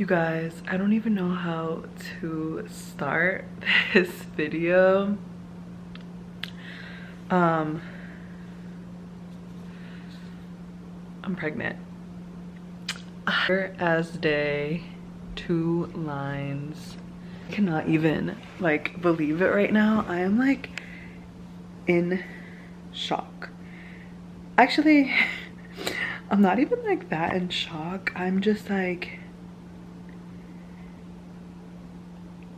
You guys, I don't even know how to start this video. I'm pregnant. As day, 2 lines. I cannot even like believe it right now. I am like in shock. Actually, I'm not even like that in shock. I'm just like,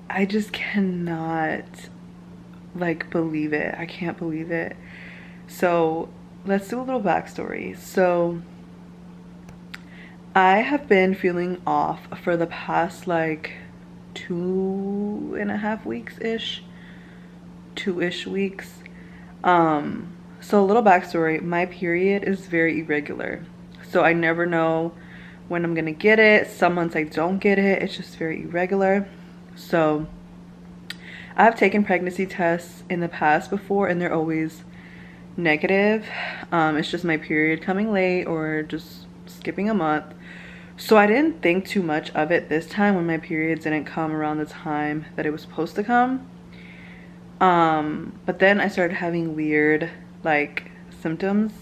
I just cannot like believe it. I can't believe it. So let's do a little backstory. So I have been feeling off for the past like 2.5 weeks-ish, 2-ish weeks. So a little backstory, my period is very irregular. So I never know when I'm gonna get it. Some months I don't get it. It's just very irregular. So I've taken pregnancy tests in the past before and they're always negative. It's just my period coming late or just skipping a month. So I didn't think too much of it this time when my period didn't come around the time that it was supposed to come. But then I started having weird like symptoms.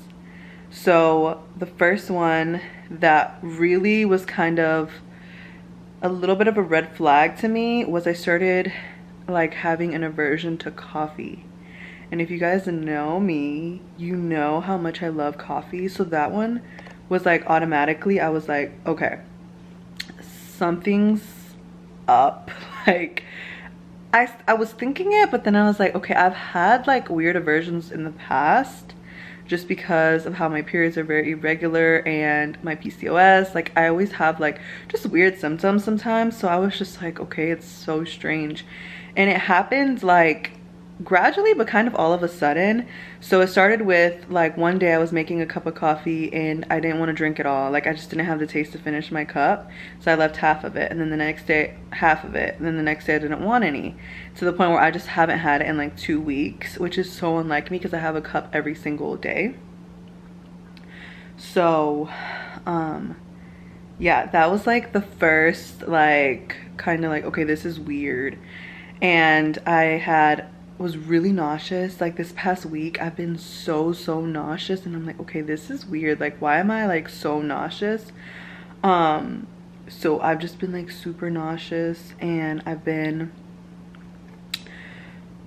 So the first one that really was kind of a little bit of a red flag to me was I started like having an aversion to coffee. And if you guys know me, you know how much I love coffee. So that one was like automatically, I was like, okay, something's up. Like I was thinking it, but then I was like, okay, I've had like weird aversions in the past just because of how my periods are very irregular and my PCOS. Like I always have like just weird symptoms sometimes. So I was just like, okay, it's so strange. And it happened like gradually but kind of all of a sudden. So it started with like one day I was making a cup of coffee and I didn't want to drink it all. Like I just didn't have the taste to finish my cup, so I left half of it, and then the next day half of it, and then the next day I didn't want any, to the point where I just haven't had it in like 2 weeks, which is so unlike me because I have a cup every single day. So yeah, that was like the first like kind of like, okay, this is weird. And I was really nauseous. Like this past week I've been so nauseous, and I'm like, okay, this is weird. Like why am I like so nauseous? So I've just been like super nauseous, and I've been,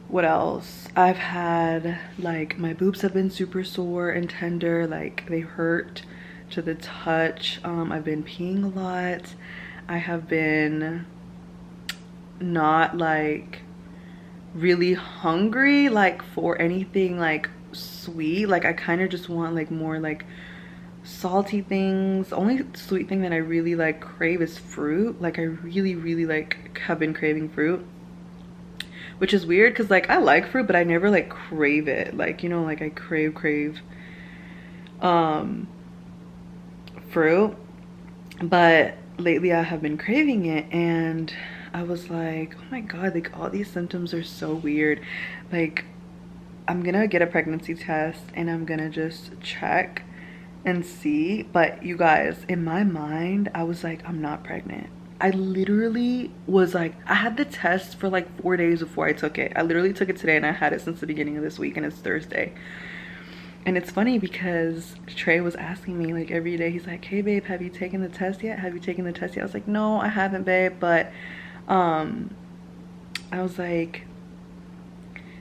what else? I've had like, my boobs have been super sore and tender, like they hurt to the touch. I've been peeing a lot. I have been not like really hungry like for anything like sweet. Like I kind of just want like more like salty things. The only sweet thing that I really like crave is fruit. Like I really like have been craving fruit, which is weird because like I like fruit but I never like crave it. Like, you know, like I crave fruit, but lately I have been craving it, and I was like, oh my god, like all these symptoms are so weird. Like I'm gonna get a pregnancy test and I'm gonna just check and see. But you guys, in my mind I was like, I'm not pregnant. I literally was like, I had the test for like 4 days before I took it. I literally took it today and I had it since the beginning of this week, and it's Thursday. And it's funny because Trey was asking me like every day, he's like, hey babe, have you taken the test yet? Have you taken the test yet? I was like, no, I haven't, babe. But I was like,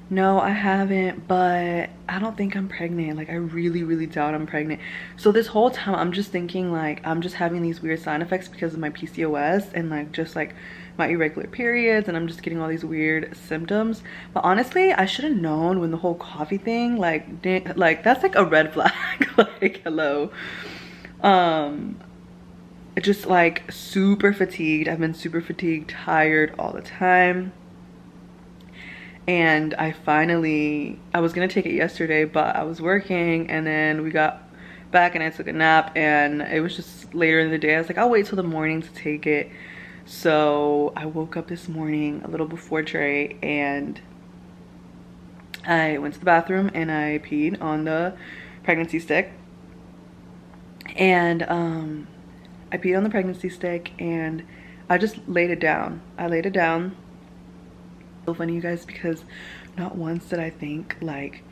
no, I haven't, but I don't think I'm pregnant. Like I really doubt I'm pregnant. So this whole time I'm just thinking like I'm just having these weird side effects because of my PCOS and like just like my irregular periods, and I'm just getting all these weird symptoms. But honestly, I should have known when the whole coffee thing, like that's like a red flag. Like hello. Just like super fatigued. I've been super fatigued, tired all the time. And I was gonna take it yesterday, but I was working, and then we got back and I took a nap, and it was just later in the day. I was like, I'll wait till the morning to take it. So I woke up this morning a little before Trey, and I went to the bathroom and I peed on the pregnancy stick. And I peed on the pregnancy stick, and I just laid it down. I laid it down. So funny, you guys, because not once did I think like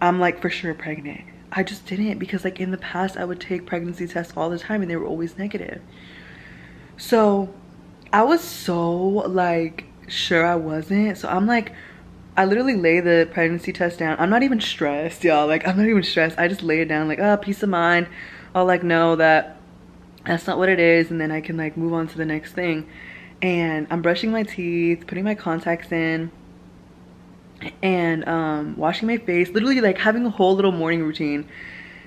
I'm like for sure pregnant. I just didn't, because like in the past I would take pregnancy tests all the time and they were always negative. So I was so like sure I wasn't. So I'm like, I literally lay the pregnancy test down. I'm not even stressed, y'all. Like, I'm not even stressed. I just lay it down like, oh, peace of mind. I'll like know that that's not what it is, and then I can like move on to the next thing. And I'm brushing my teeth, putting my contacts in, and washing my face, literally like having a whole little morning routine.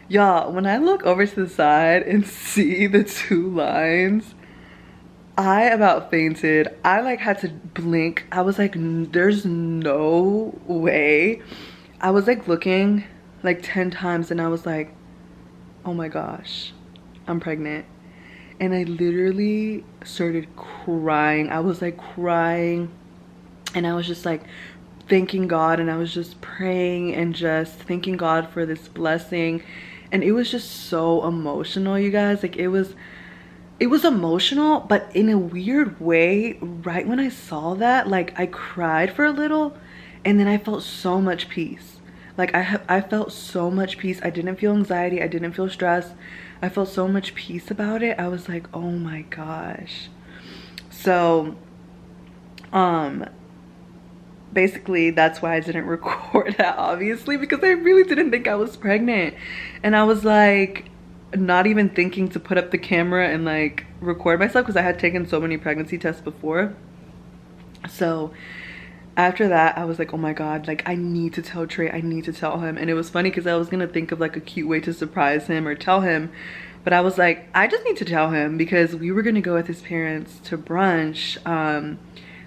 Y'all, when I look over to the side and see the 2 lines, I about fainted. I like had to blink. I was like, there's no way. I was like looking like 10 times and I was like, oh my gosh, I'm pregnant. And I literally started crying. I was like crying, and I was just like thanking God, and I was just praying and just thanking God for this blessing. And it was just so emotional, you guys. Like, it was emotional, but in a weird way. Right when I saw that, like, I cried for a little, and then I felt so much peace. Like, I felt so much peace. I didn't feel anxiety. I didn't feel stress. I felt so much peace about it. I was like, oh my gosh. So basically that's why I didn't record that, obviously, because I really didn't think I was pregnant. And I was like not even thinking to put up the camera and like record myself, because I had taken so many pregnancy tests before. So after that, I was like, oh my God, like I need to tell Trey, I need to tell him. And it was funny because I was gonna think of like a cute way to surprise him or tell him, but I was like, I just need to tell him, because we were gonna go with his parents to brunch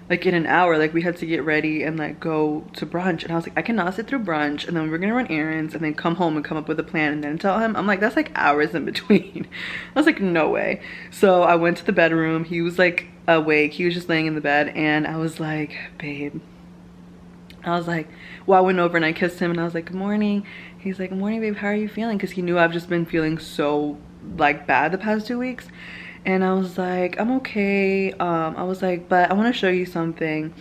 like in an hour. Like, we had to get ready and like go to brunch, and I was like, I cannot sit through brunch and then we're gonna run errands and then come home and come up with a plan and then tell him. I'm like, that's like hours in between. I was like, no way. So I went to the bedroom. He was like awake, he was just laying in the bed, and I was like, babe, I was like, well, I went over and I kissed him and I was like, good morning. He's like, good morning, babe, how are you feeling? Because he knew I've just been feeling so like bad the past 2 weeks. And I was like, I'm okay. I was like, but I want to show you something.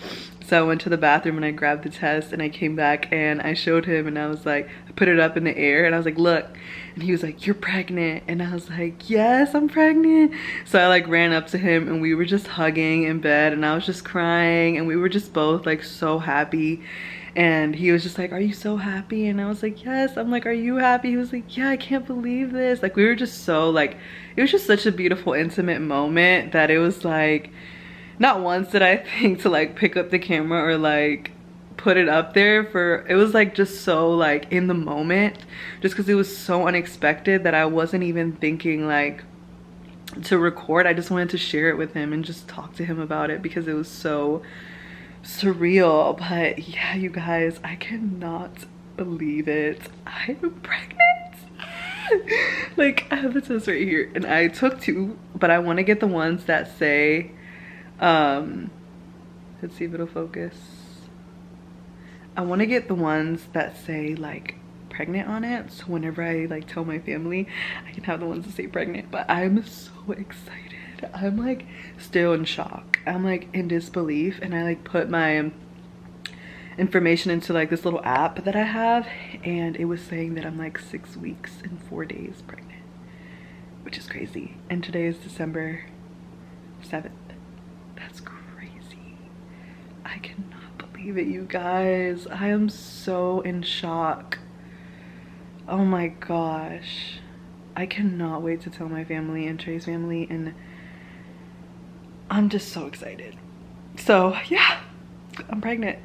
So I went to the bathroom and I grabbed the test, and I came back and I showed him, and I was like, I put it up in the air and I was like, look. And he was like, you're pregnant. And I was like, yes, I'm pregnant. So I like ran up to him and we were just hugging in bed, and I was just crying, and we were just both like so happy. And he was just like, are you so happy? And I was like, yes. I'm like, are you happy? He was like, yeah, I can't believe this. Like, we were just so like, it was just such a beautiful, intimate moment that it was like, not once did I think to like pick up the camera or like put it up there. For it was like just so like in the moment, just because it was so unexpected that I wasn't even thinking like to record. I just wanted to share it with him and just talk to him about it, because it was so surreal. But yeah, you guys, I cannot believe it. I'm pregnant. Like, I have the test right here, and I took 2, but I want to get the ones that say let's see if it'll focus. I want to get the ones that say like pregnant on it, so whenever I like tell my family, I can have the ones that say pregnant. But I'm so excited. I'm like still in shock. I'm like in disbelief, and I like put my information into like this little app that I have, and it was saying that I'm like 6 weeks and 4 days pregnant, which is crazy. And today is December 7th. That's crazy. I cannot believe it, you guys. I am so in shock. Oh my gosh. I cannot wait to tell my family and Trey's family, and I'm just so excited. So yeah, I'm pregnant.